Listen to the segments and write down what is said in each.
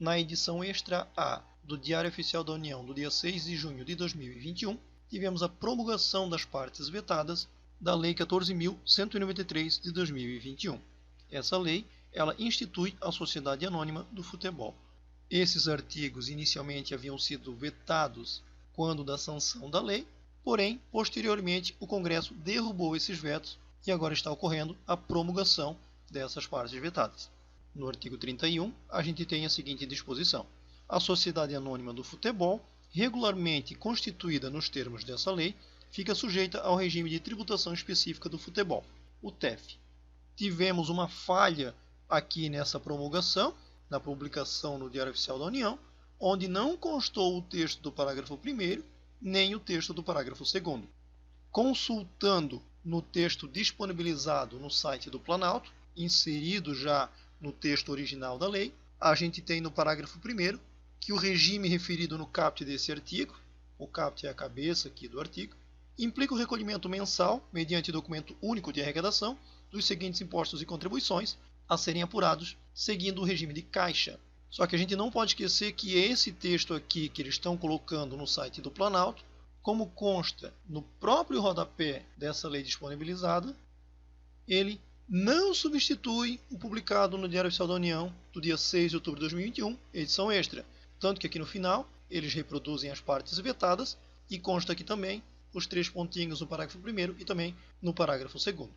Na edição extra A do Diário Oficial da União do dia 6 de junho de 2021, tivemos a promulgação das partes vetadas da Lei 14.193 de 2021. Essa lei, ela institui a Sociedade Anônima do Futebol. Esses artigos inicialmente haviam sido vetados quando da sanção da lei, porém, posteriormente, o Congresso derrubou esses vetos e agora está ocorrendo a promulgação dessas partes vetadas. No artigo 31, a gente tem a seguinte disposição: a Sociedade Anônima do Futebol, regularmente constituída nos termos dessa lei, fica sujeita ao regime de tributação específica do futebol, o TEF. Tivemos uma falha aqui nessa promulgação, na publicação no Diário Oficial da União, onde não constou o texto do parágrafo 1º, nem o texto do parágrafo 2º. Consultando no texto disponibilizado no site do Planalto, inserido já no texto original da lei, a gente tem no parágrafo 1º que o regime referido no caput desse artigo, o caput é a cabeça aqui do artigo, implica o recolhimento mensal, mediante documento único de arrecadação, dos seguintes impostos e contribuições a serem apurados seguindo o regime de caixa. Só que a gente não pode esquecer que esse texto aqui que eles estão colocando no site do Planalto, como consta no próprio rodapé dessa lei disponibilizada, ele não substitui o publicado no Diário Oficial da União do dia 6 de outubro de 2021, edição extra. Tanto que aqui no final eles reproduzem as partes vetadas e consta aqui também os 3 pontinhos no parágrafo 1º e também no parágrafo 2º.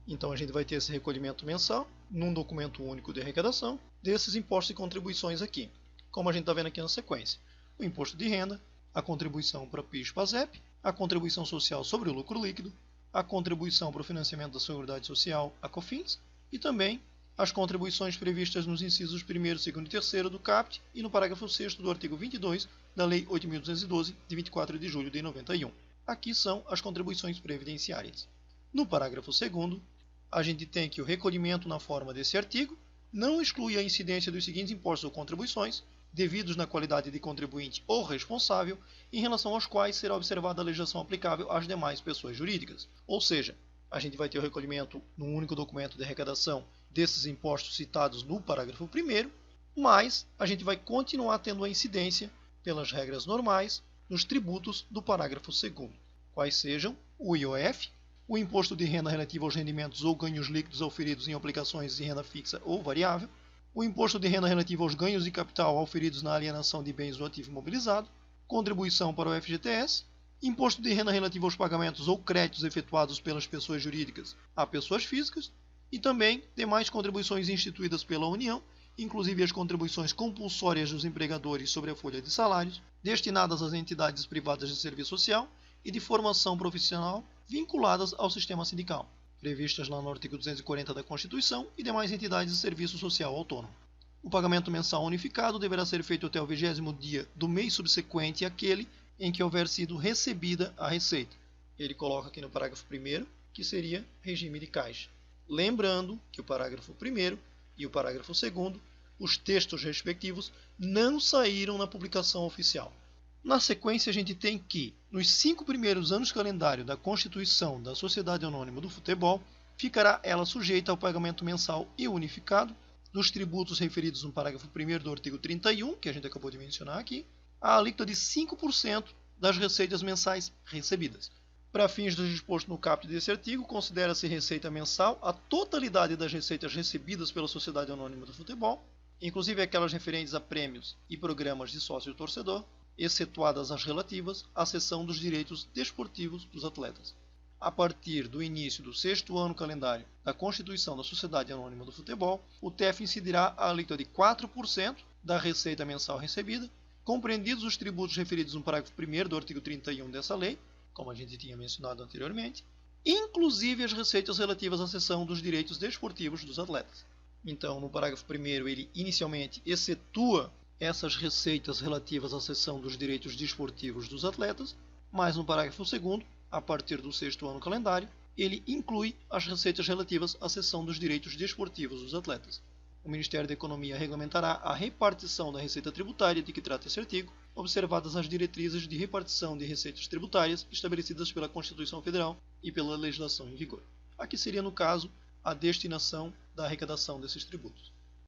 Então a gente vai ter esse recolhimento mensal num documento único de arrecadação desses impostos e contribuições aqui, como a gente está vendo aqui na sequência: o imposto de renda, a contribuição para PIS e PASEP, a contribuição social sobre o lucro líquido, a contribuição para o financiamento da Seguridade Social, a COFINS, e também as contribuições previstas nos incisos 1º, 2º e 3º do CAPT e no parágrafo 6º do artigo 22 da Lei 8.212, de 24 de julho de 91. Aqui são as contribuições previdenciárias. No parágrafo 2º, a gente tem que o recolhimento na forma desse artigo não exclui a incidência dos seguintes impostos ou contribuições, devidos na qualidade de contribuinte ou responsável, em relação aos quais será observada a legislação aplicável às demais pessoas jurídicas. Ou seja, a gente vai ter o recolhimento num único documento de arrecadação desses impostos citados no parágrafo 1º, mas a gente vai continuar tendo a incidência, pelas regras normais, nos tributos do parágrafo 2º, quais sejam o IOF, o imposto de renda relativo aos rendimentos ou ganhos líquidos auferidos em aplicações de renda fixa ou variável, o imposto de renda relativo aos ganhos de capital auferidos na alienação de bens do ativo imobilizado, contribuição para o FGTS, imposto de renda relativo aos pagamentos ou créditos efetuados pelas pessoas jurídicas a pessoas físicas e também demais contribuições instituídas pela União, inclusive as contribuições compulsórias dos empregadores sobre a folha de salários, destinadas às entidades privadas de serviço social e de formação profissional vinculadas ao sistema sindical, previstas lá no artigo 240 da Constituição e demais entidades de serviço social autônomo. O pagamento mensal unificado deverá ser feito até o 20º dia do mês subsequente àquele em que houver sido recebida a receita. Ele coloca aqui no parágrafo 1º que seria regime de caixa. Lembrando que o parágrafo 1º e o parágrafo 2º, os textos respectivos, não saíram na publicação oficial. Na sequência, a gente tem que, nos 5 primeiros anos calendário da Constituição da Sociedade Anônima do Futebol, ficará ela sujeita ao pagamento mensal e unificado dos tributos referidos no parágrafo 1º do artigo 31, que a gente acabou de mencionar aqui, a alíquota de 5% das receitas mensais recebidas. Para fins do disposto no caput desse artigo, considera-se receita mensal a totalidade das receitas recebidas pela Sociedade Anônima do Futebol, inclusive aquelas referentes a prêmios e programas de sócio-torcedor, excetuadas as relativas à cessão dos direitos desportivos dos atletas. A partir do início do 6º ano calendário da Constituição da Sociedade Anônima do Futebol, o TEF incidirá a alíquota de 4% da receita mensal recebida, compreendidos os tributos referidos no parágrafo 1º do artigo 31 dessa lei, como a gente tinha mencionado anteriormente, inclusive as receitas relativas à cessão dos direitos desportivos dos atletas. Então, no parágrafo 1º, ele inicialmente excetua essas receitas relativas à cessão dos direitos desportivos dos atletas, mas no parágrafo 2º, a partir do 6º ano calendário, ele inclui as receitas relativas à cessão dos direitos desportivos dos atletas. O Ministério da Economia regulamentará a repartição da receita tributária de que trata esse artigo, observadas as diretrizes de repartição de receitas tributárias estabelecidas pela Constituição Federal e pela legislação em vigor. Aqui seria, no caso, a destinação da arrecadação desses tributos.